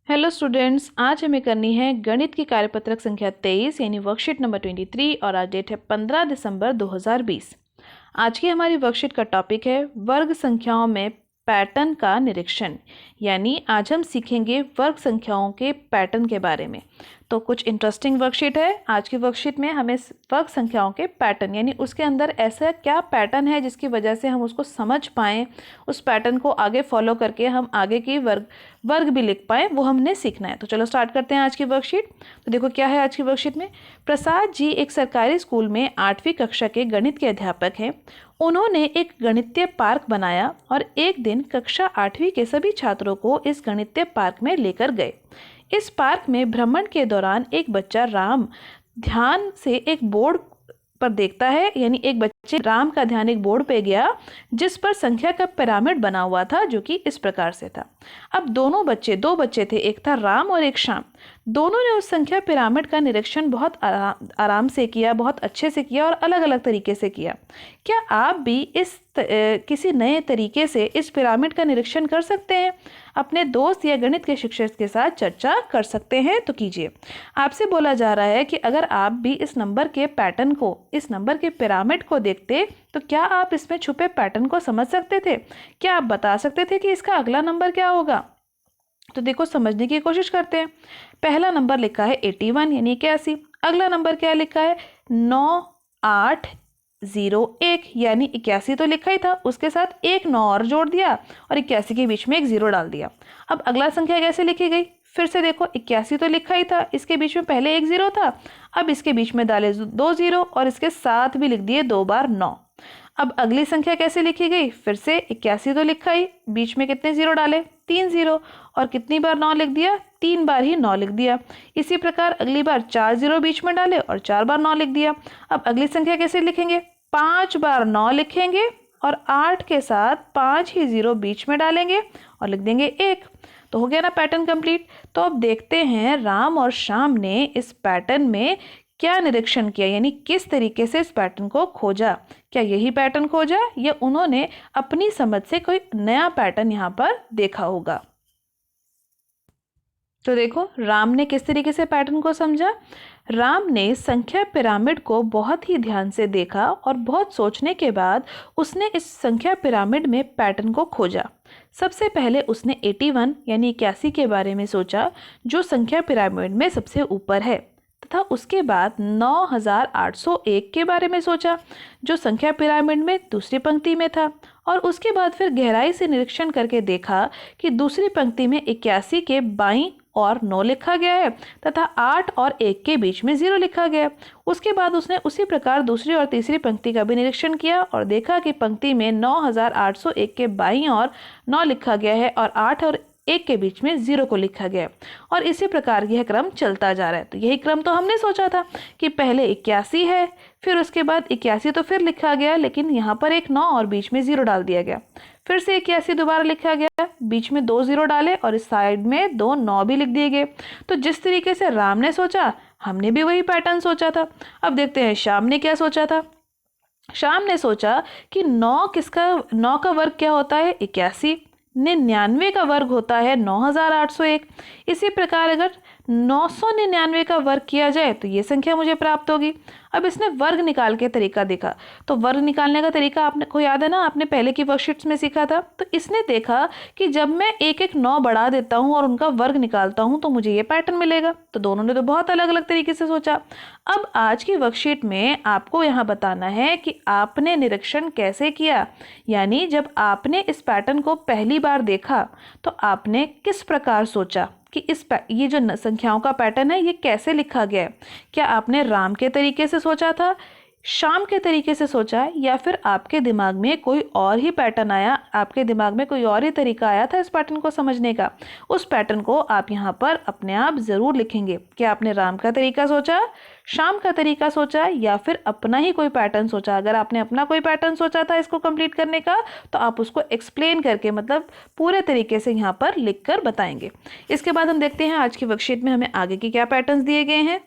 Hello students, आज हमें करनी है गणित की कार्यपत्रक संख्या 23 यानी वर्कशीट नंबर 23 और आज डेट है 15 दिसंबर 2020। आज की हमारी वर्कशीट का टॉपिक है वर्ग संख्याओं में पैटर्न का निरीक्षण। यानी आज हम सीखेंगे वर्ग संख्याओं के पैटर्न के बारे में। तो कुछ इंटरेस्टिंग वर्कशीट है। आज की वर्कशीट में हमें वर्ग संख्याओं के पैटर्न यानी उसके अंदर ऐसा क्या पैटर्न है जिसकी वजह से हम उसको समझ पाएँ, उस पैटर्न को आगे फॉलो करके हम आगे की वर्ग भी लिख पाएँ, वो हमने सीखना है। तो चलो स्टार्ट करते हैं आज की वर्कशीट। तो देखो क्या है आज की वर्कशीट में। प्रसाद जी एक सरकारी स्कूल में 8वीं कक्षा के गणित के अध्यापक हैं। उन्होंने एक गणितीय पार्क बनाया और एक दिन कक्षा 8वीं के सभी छात्रों को इस गणितीय पार्क में लेकर गए। इस पार्क में भ्रमण के दौरान एक बच्चा राम ध्यान से एक बोर्ड पर देखता है, यानी एक बच्चे राम का ध्यान एक बोर्ड पे गया जिस पर संख्या का पिरामिड बना हुआ था, जो कि इस प्रकार से था। अब दो बच्चे थे, एक था राम और एक श्याम। दोनों ने उस संख्या पिरामिड का निरीक्षण बहुत आराम से किया, बहुत अच्छे से किया और अलग अलग तरीके से किया। क्या आप भी किसी नए तरीके से इस पिरामिड का निरीक्षण कर सकते हैं? अपने दोस्त या गणित के शिक्षक के साथ चर्चा कर सकते हैं, तो कीजिए। आपसे बोला जा रहा है कि अगर आप भी इस नंबर के पैटर्न को, इस नंबर के पिरामिड को देखते तो क्या आप इसमें छुपे पैटर्न को समझ सकते थे? क्या आप बता सकते थे कि इसका अगला नंबर क्या होगा? तो देखो समझने की कोशिश करते हैं। पहला नंबर लिखा है 81 यानी 81। अगला नंबर क्या लिखा है 9801 यानी 81 तो लिखा ही था, उसके साथ एक 9 और जोड़ दिया और 81 के बीच में एक 0 डाल दिया। अब अगला संख्या कैसे लिखी गई? फिर से देखो 81 तो लिखा ही था, इसके बीच में पहले एक 0 था, अब इसके बीच में डाले 2 0 और इसके साथ भी लिख दिए 2 बार 9। अब अगली संख्या कैसे लिखी गई? फिर से 81 तो लिखा ही, बीच में कितने 0 डाले? 3 0 और कितनी बार 9 लिख दिया? 3 बार ही 9 लिख दिया। इसी प्रकार अगली बार 4 0 बीच में डाले और 4 बार 9 लिख दिया। अब अगली संख्या कैसे लिखेंगे? 5 बार 9 लिखेंगे और 8 के साथ 5 ही 0 बीच में डालेंगे और लिख देंगे 1। तो हो गया ना पैटर्न कंप्लीट। तो अब देखते हैं राम और श्याम ने इस पैटर्न में क्या निरीक्षण किया, यानी किस तरीके से इस पैटर्न को खोजा। क्या यही पैटर्न खोजा या उन्होंने अपनी समझ से कोई नया पैटर्न यहाँ पर देखा होगा? तो देखो राम ने किस तरीके से पैटर्न को समझा। राम ने संख्या पिरामिड को बहुत ही ध्यान से देखा और बहुत सोचने के बाद उसने इस संख्या पिरामिड में पैटर्न को खोजा। सबसे पहले उसने 81 यानी 81 के बारे में सोचा, जो संख्या पिरामिड में सबसे ऊपर है, तथा उसके बाद 9801 के बारे में सोचा, जो संख्या पिरामिड में दूसरी पंक्ति में था, और उसके बाद फिर गहराई से निरीक्षण करके देखा कि दूसरी पंक्ति में 81 के बाईं और 9 लिखा गया है तथा 8 और 1 के बीच में 0 लिखा गया है। उसके बाद उसने उसी प्रकार दूसरी और तीसरी पंक्ति का भी निरीक्षण किया और देखा कि पंक्ति में 9801 के बाईं और 9 लिखा गया है और 8 और 1 के बीच में 0 को लिखा गया है। और इसी प्रकार यह क्रम चलता जा रहा है। तो यही क्रम तो हमने सोचा था कि पहले 81 है, फिर उसके बाद 81 तो फिर लिखा गया, लेकिन यहाँ पर एक 9 और बीच में 0 डाल दिया गया। फिर से 81 दोबारा लिखा गया, बीच में 2 0 डाले और इस साइड में 2 9 भी लिख दिए गए। तो जिस तरीके से राम ने सोचा, हमने भी वही पैटर्न सोचा था। अब देखते हैं श्याम ने क्या सोचा था। श्याम ने सोचा कि 9 का वर्ग क्या होता है? 81। 99 का वर्ग होता है 9801। इसी प्रकार अगर 999 का वर्ग किया जाए तो ये संख्या मुझे प्राप्त होगी। अब इसने वर्ग निकाल के तरीका देखा। तो वर्ग निकालने का तरीका आपको याद है ना, आपने पहले की वर्कशीट्स में सीखा था। तो इसने देखा कि जब मैं एक एक 9 बढ़ा देता हूँ और उनका वर्ग निकालता हूँ तो मुझे ये पैटर्न मिलेगा। तो दोनों ने तो बहुत अलग अलग तरीके से सोचा। अब आज की वर्कशीट में आपको यहाँ बताना है कि आपने निरीक्षण कैसे किया, यानी जब आपने इस पैटर्न को पहली बार देखा तो आपने किस प्रकार सोचा कि ये जो संख्याओं का पैटर्न है ये कैसे लिखा गया है। क्या आपने राम के तरीके से सोचा था, श्याम के तरीके से सोचा, या फिर आपके दिमाग में कोई और ही पैटर्न आया, आपके दिमाग में कोई और ही तरीका आया था इस पैटर्न को समझने का? उस पैटर्न को आप यहाँ पर अपने आप ज़रूर लिखेंगे। क्या आपने राम का तरीका सोचा, श्याम का तरीका सोचा, या फिर अपना ही कोई पैटर्न सोचा? अगर आपने अपना कोई पैटर्न सोचा था इसको कंप्लीट करने का तो आप उसको एक्सप्लेन करके, मतलब पूरे तरीके से यहाँ पर लिख कर बताएंगे। इसके बाद हम देखते हैं आज की वर्कशीट में हमें आगे के क्या पैटर्न्स दिए गए हैं।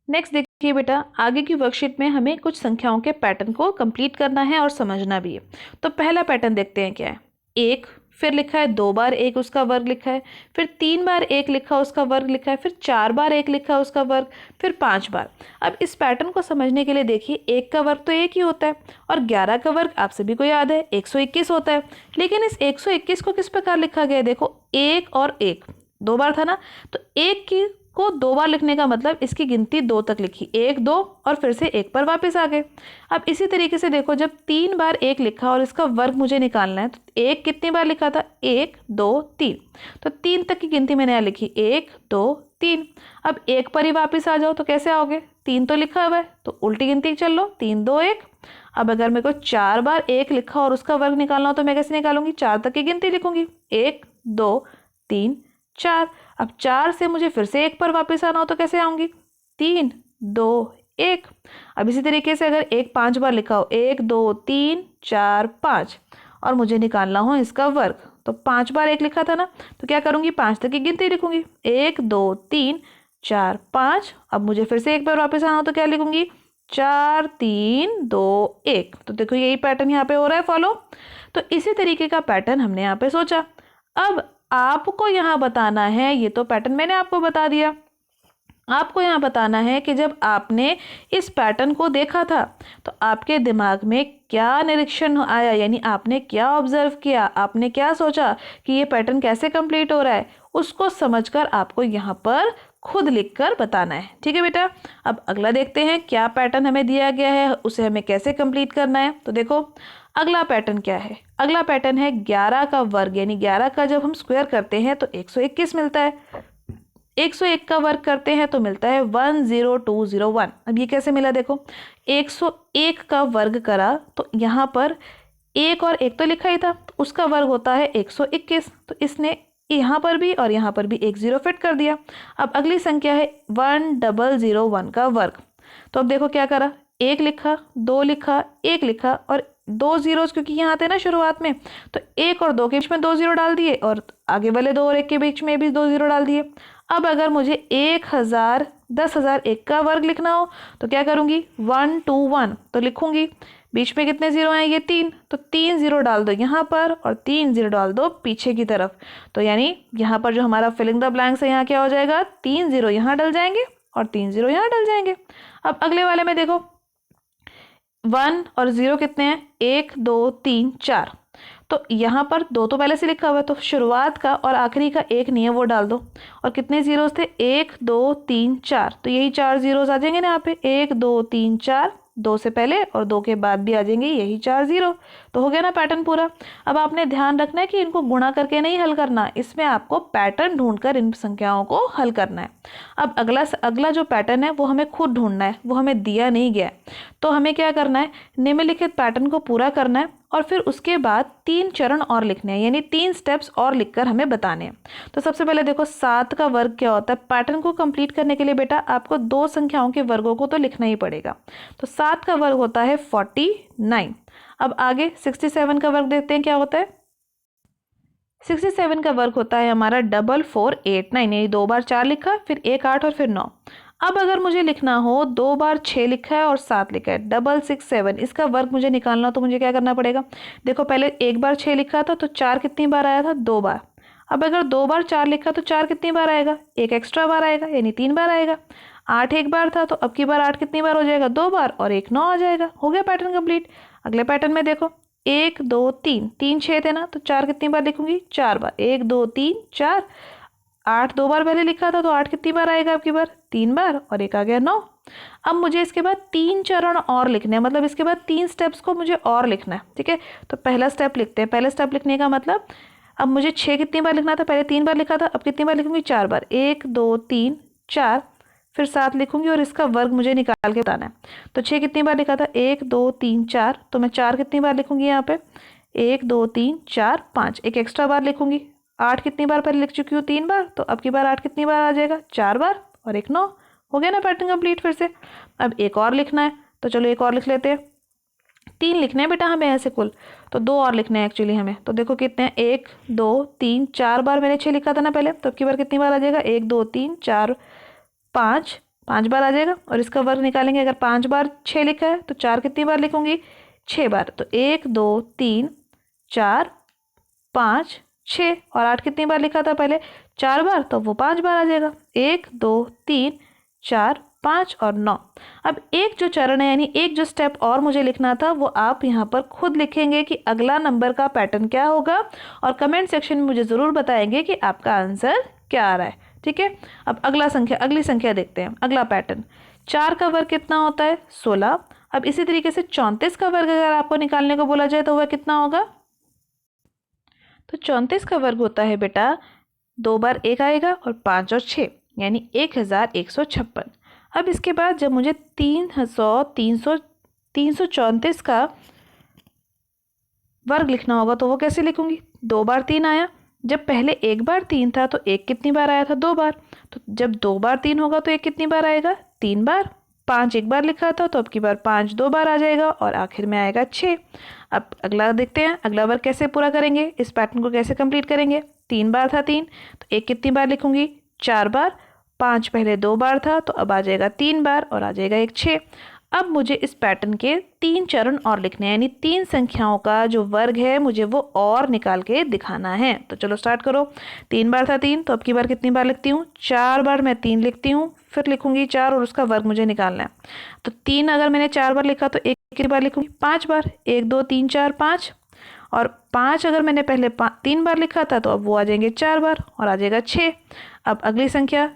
नेक्स्ट देखिए बेटा, आगे की वर्कशीट में हमें कुछ संख्याओं के पैटर्न को कंप्लीट करना है और समझना भी है। तो पहला पैटर्न देखते हैं क्या है। 1 फिर लिखा है 2 बार 1 उसका वर्ग लिखा है, फिर 3 बार 1 लिखा उसका वर्ग लिखा है, फिर 4 बार 1 लिखा उसका वर्ग, फिर 5 बार। अब इस पैटर्न को समझने के लिए देखिए 1 का वर्ग तो 1 ही होता है और 11 का वर्ग आप सभी को याद है 121 होता है। लेकिन इस 121 को किस प्रकार लिखा गया है, देखो 1 और 1 2 बार था ना, तो 1 की को 2 बार लिखने का मतलब इसकी गिनती 2 तक लिखी, 1 2 और फिर से 1 पर वापस आ गए। अब इसी तरीके से देखो जब 3 बार 1 लिखा और इसका वर्ग मुझे निकालना है, तो 1 कितनी बार लिखा था, 1 2 3, तो 3 तक की गिनती मैंने यहाँ लिखी 1 2 3। अब 1 पर ही वापस आ जाओ तो कैसे आओगे, 3 तो लिखा हुआ है तो उल्टी गिनती चल लो, 3 2 1। अब अगर मेरे को 4 बार 1 लिखा और उसका वर्ग निकालना हो तो मैं कैसे निकालूंगी, 4 तक की गिनती लिखूंगी 1 2 3 4। अब 4 से मुझे फिर से 1 पर वापस आना हो तो कैसे आऊंगी, 3 2 1। अब इसी तरीके से अगर 1 5 बार लिखा हो 1 2 3 4 5 और मुझे निकालना हो इसका वर्ग, तो 5 बार 1 लिखा था ना, तो क्या करूंगी 5 तक की गिनती लिखूंगी 1 2 3 4 5। अब मुझे फिर से 1 पर वापस आना हो तो क्या लिखूंगी 4 3 2 1। तो देखो यही पैटर्न यहाँ पे हो रहा है फॉलो। तो इसी तरीके का पैटर्न हमने यहाँ पे सोचा। अब आपको यहाँ बताना है, ये तो पैटर्न मैंने आपको बता दिया, आपको यहाँ बताना है कि जब आपने इस पैटर्न को देखा था तो आपके दिमाग में क्या निरीक्षण आया, यानी आपने क्या ऑब्जर्व किया, आपने क्या सोचा कि ये पैटर्न कैसे कंप्लीट हो रहा है, उसको समझकर आपको यहाँ पर खुद लिखकर बताना है। ठीक है बेटा, अब अगला देखते हैं क्या पैटर्न हमें दिया गया है, उसे हमें कैसे कंप्लीट करना है। तो देखो अगला पैटर्न क्या है, अगला पैटर्न है 11 का वर्ग, यानी 11 का जब हम स्क्वायर करते हैं तो 121 मिलता है, 101 का वर्ग करते हैं तो मिलता है 10201। अब ये कैसे मिला, देखो 101 का वर्ग करा तो यहाँ पर 1 और 1 तो लिखा ही था, तो उसका वर्ग होता है 121, तो इसने यहाँ पर भी और यहाँ पर भी 1 0 फिट कर दिया। अब अगली संख्या है 1001 का वर्ग, तो अब देखो क्या करा, 1 लिखा 2 लिखा 1 लिखा और 2 जीरोस क्योंकि यहाँ थे ना शुरुआत में, तो 1 और 2 के बीच में 2 0 डाल दिए और आगे वाले 2 और 1 के बीच में भी 2 0 डाल दिए। अब अगर मुझे 10,01 का वर्ग लिखना हो तो क्या करूँगी 121 तो लिखूँगी, बीच में कितने जीरो हैं, ये 3, तो 3 0 डाल दो यहाँ पर और 3 0 डाल दो पीछे की तरफ, तो यानी यहाँ पर जो हमारा फिलिंग द ब्लैंक्स है यहाँ क्या हो जाएगा, 3 0 यहाँ डल जाएंगे और 3 0 यहाँ डल जाएंगे। अब अगले वाले में देखो 1 और 0 कितने हैं, 1 2 3 4, तो यहाँ पर 2 तो पहले से लिखा हुआ है, तो शुरुआत का और आखिरी का 1 नहीं है वो डाल दो, और कितने जीरोस थे 1 2 3 4, तो यही 4 जीरोस आ जाएंगे ना यहाँ पे, 1 2 3 4, 2 से पहले और 2 के बाद भी आ जाएंगे यही 4 0, तो हो गया ना पैटर्न पूरा। अब आपने ध्यान रखना है कि इनको गुणा करके नहीं हल करना, इसमें आपको पैटर्न ढूंढकर इन संख्याओं को हल करना है। अब अगला जो पैटर्न है वो हमें खुद ढूंढना है, वो हमें दिया नहीं गया है, तो हमें क्या करना है, निम्नलिखित पैटर्न को पूरा करना है और फिर उसके बाद 3 चरण और लिखने हैं, यानी 3 स्टेप्स और लिखकर हमें बताने हैं। तो सबसे पहले देखो 7 का वर्ग क्या होता है, पैटर्न को कंप्लीट करने के लिए बेटा आपको 2 संख्याओं के वर्गों को तो लिखना ही पड़ेगा, तो 7 का वर्ग होता है 49। अब आगे 67 का वर्ग देखते हैं क्या होता है, 67 का वर्ग होता है हमारा 4489, यानी 2 बार 4 लिखा फिर 1 8 और फिर 9। अब अगर मुझे लिखना हो 2 बार 6 लिखा है और 7 लिखा है 667, इसका वर्ग मुझे निकालना हो तो मुझे क्या करना पड़ेगा, देखो पहले 1 बार 6 लिखा था तो 4 कितनी बार आया था, 2 बार। अब अगर 2 बार 4 लिखा तो 4 कितनी बार आएगा, 1 एक्स्ट्रा बार आएगा यानी 3 बार आएगा। 8 1 बार था तो अब की बार 8 कितनी बार हो जाएगा, 2 बार और 1 9 आ जाएगा, हो गया पैटर्न कंप्लीट। अगले पैटर्न में देखो 1 2 3 3 6 थे ना, तो 4 कितनी बार लिखूंगी, 4 बार, 1 2 3 4। 8 2 बार पहले लिखा था तो 8 कितनी बार आएगा आपकी बार, 3 बार और 1 आ गया 9। अब मुझे इसके बाद 3 चरण और लिखने हैं, मतलब इसके बाद 3 स्टेप्स को मुझे और लिखना है। ठीक है, तो पहला स्टेप लिखते हैं। पहले स्टेप लिखने का मतलब अब मुझे 6 कितनी बार लिखना था, पहले 3 बार लिखा था, अब कितनी बार लिखूंगी, 4 बार, 1 2 3 4 फिर 7 लिखूंगी और इसका वर्ग मुझे निकाल के बताना है। तो 6 कितनी बार लिखा था, 1 2 3 4, तो मैं 4 कितनी बार लिखूंगी यहाँ पे, 1 2 3 4 5, एक एक्स्ट्रा बार लिखूंगी। 8 कितनी बार पहले लिख चुकी हूँ, 3 बार, तो अब की बार 8 कितनी बार आ जाएगा, 4 बार और 1 9, हो गया ना पैटर्न कंप्लीट। फिर से अब एक और लिखना है, तो चलो एक और लिख लेते हैं। 3 लिखने हैं बेटा हमें ऐसे कुल, तो 2 और लिखने हैं एक्चुअली हमें। तो देखो कितने हैं, 1 2 3 4 बार मैंने 6 लिखा था ना पहले, तो अब की बार कितनी बार आ जाएगा, 1 2 3 4 5, 5 बार आ जाएगा और इसका वर्ग निकालेंगे। अगर 5 बार 6 लिखा है तो 4 कितनी बार लिखूंगी, 6 बार, तो 1 2 3 4 5 6 और 8 कितनी बार लिखा था पहले? 4 बार, तो वो 5 बार आ जाएगा। 1 2 3 4 5 और 9। अब एक जो चरण है यानी एक जो स्टेप और मुझे लिखना था वो आप यहाँ पर खुद लिखेंगे कि अगला नंबर का पैटर्न क्या होगा, और कमेंट सेक्शन में मुझे ज़रूर बताएंगे कि आपका आंसर क्या आ रहा है। ठीक है, अब अगली संख्या देखते हैं। अगला पैटर्न, 4 का वर्ग कितना होता है? 16। अब इसी तरीके से 34 का वर्ग अगर आपको निकालने को बोला जाए तो वह कितना होगा? तो 34 का वर्ग होता है बेटा, 2 बार 1 आएगा और 5 और 6 यानी 1156। अब इसके बाद जब मुझे 334 का वर्ग लिखना होगा तो वो कैसे लिखूंगी? 2 बार 3 आया, जब पहले 1 बार 3 था तो 1 कितनी बार आया था? 2 बार। तो जब 2 बार 3 होगा तो 1 कितनी बार आएगा? 3 बार। 5 1 बार लिखा था तो अब की बार 5 2 बार आ जाएगा और आखिर में आएगा 6। अब अगला देखते हैं, अगला वर्ग कैसे पूरा करेंगे, इस पैटर्न को कैसे कंप्लीट करेंगे। 3 बार था 3, तो 1 कितनी बार लिखूंगी? 4 बार। 5 पहले 2 बार था तो अब आ जाएगा 3 बार और आ जाएगा 1 6। अब मुझे इस पैटर्न के 3 चरण और लिखने हैं, यानी 3 संख्याओं का जो वर्ग है मुझे वो और निकाल के दिखाना है। तो चलो स्टार्ट करो। 3 बार था 3, तो अब की बार कितनी बार लिखती हूँ? 4 बार मैं 3 लिखती हूँ, फिर लिखूंगी 4 और उसका वर्ग मुझे निकालना है। तो 3 अगर मैंने 4 बार लिखा तो 1 कितनी बार लिखूंगी? 5 बार। 1 2 3 4 5। और 5 अगर मैंने पहले 3 बार लिखा था तो अब वो आ जाएंगे 4 बार और आ जाएगा 6। अब अगली संख्या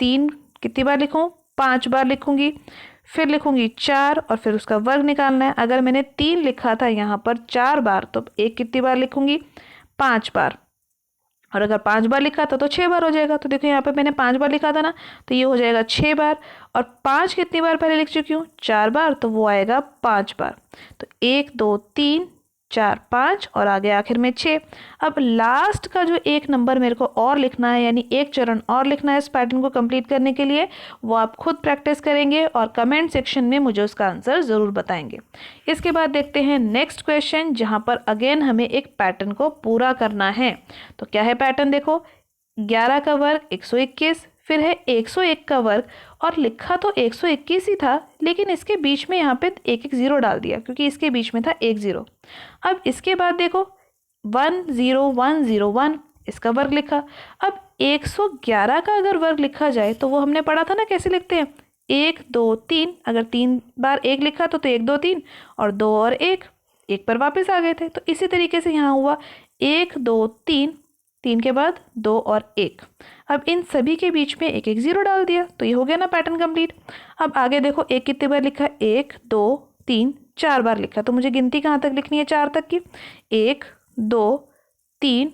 3 कितनी बार लिखूँ? 5 बार लिखूंगी, फिर लिखूंगी 4 और फिर उसका वर्ग निकालना है। अगर मैंने 3 लिखा था यहाँ पर 4 बार तो 1 कितनी बार लिखूंगी? 5 बार। और अगर 5 बार लिखा था तो 6 बार हो जाएगा। तो देखो यहाँ पे मैंने 5 बार लिखा था ना, तो ये हो जाएगा 6 बार। और 5 कितनी बार पहले लिख चुकी हूँ? 4 बार, तो वो आएगा 5 बार। तो 1 2 3 4 5 और आगे आखिर में 6। अब लास्ट का जो एक नंबर मेरे को और लिखना है, यानी एक चरण और लिखना है इस पैटर्न को कंप्लीट करने के लिए, वो आप खुद प्रैक्टिस करेंगे और कमेंट सेक्शन में मुझे उसका आंसर ज़रूर बताएंगे। इसके बाद देखते हैं नेक्स्ट क्वेश्चन, जहाँ पर अगेन हमें एक पैटर्न को पूरा करना है। तो क्या है पैटर्न? देखो, 11 का वर्ग 121, फिर है 101 का वर्ग, और लिखा तो 121 ही था लेकिन इसके बीच में यहाँ पे एक एक ज़ीरो डाल दिया क्योंकि इसके बीच में था एक ज़ीरो। अब इसके बाद देखो 10101 इसका वर्ग लिखा। अब 111 का अगर वर्ग लिखा जाए तो वो हमने पढ़ा था ना कैसे लिखते हैं, 1 2 3। अगर 3 बार 1 लिखा तो 1 2 3 और 2 और 1 पर वापस आ गए थे। तो इसी तरीके से यहाँ हुआ 1 2 3, 3 के बाद 2 और 1। अब इन सभी के बीच में एक एक ज़ीरो डाल दिया, तो ये हो गया ना पैटर्न कंप्लीट। अब आगे देखो 1 कितने बार लिखा? 1 2 3 4 बार लिखा। तो मुझे गिनती कहाँ तक लिखनी है? 4 तक की। 1 2 3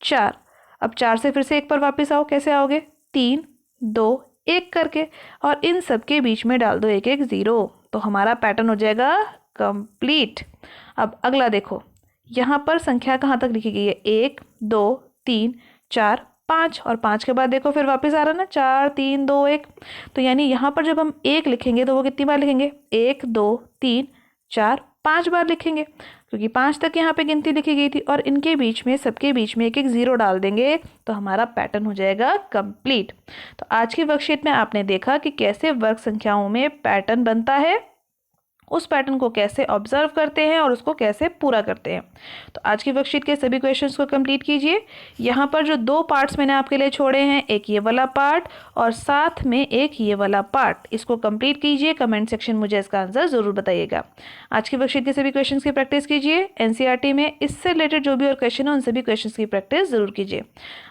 4। अब 4 से फिर से 1 पर वापस आओ, कैसे आओगे? 3 2 1 करके, और इन सब के बीच में डाल दो एक एक ज़ीरो, तो हमारा पैटर्न हो जाएगा कंप्लीट। अब अगला देखो, यहाँ पर संख्या कहाँ तक लिखी गई है? 1 2 3 4 5, और 5 के बाद देखो फिर वापस आ रहा है ना 4 3 2 1। तो यानी यहाँ पर जब हम 1 लिखेंगे तो वो कितनी बार लिखेंगे? 1 2 3 4 5 बार लिखेंगे, क्योंकि 5 तक यहाँ पे गिनती लिखी गई थी, और इनके बीच में सबके बीच में एक एक ज़ीरो डाल देंगे तो हमारा पैटर्न हो जाएगा कंप्लीट। तो आज की वर्कशीट में आपने देखा कि कैसे वर्ग संख्याओं में पैटर्न बनता है, उस पैटर्न को कैसे ऑब्जर्व करते हैं और उसको कैसे पूरा करते हैं। तो आज की वर्कशीट के सभी क्वेश्चंस को कंप्लीट कीजिए। यहाँ पर जो 2 पार्ट्स मैंने आपके लिए छोड़े हैं, एक ये वाला पार्ट और साथ में एक ये वाला पार्ट, इसको कंप्लीट कीजिए। कमेंट सेक्शन मुझे इसका आंसर ज़रूर बताइएगा। आज की वर्कशीट के सभी क्वेश्चन की प्रैक्टिस कीजिए। एनसीईआरटी में इससे रिलेटेड जो भी और क्वेश्चन है उन सभी क्वेश्चन की प्रैक्टिस जरूर कीजिए।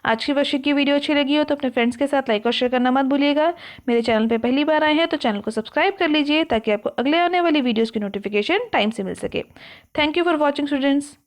आज की वर्कशीट की वीडियो अच्छी लगी हो तो अपने फ्रेंड्स के साथ लाइक और शेयर करना मत भूलिएगा। मेरे चैनल पर पहली बार आए हैं तो चैनल को सब्सक्राइब कर लीजिए ताकि आपको अगले आने वाली वीडियोस की नोटिफिकेशन टाइम से मिल सके। Thank you for watching students.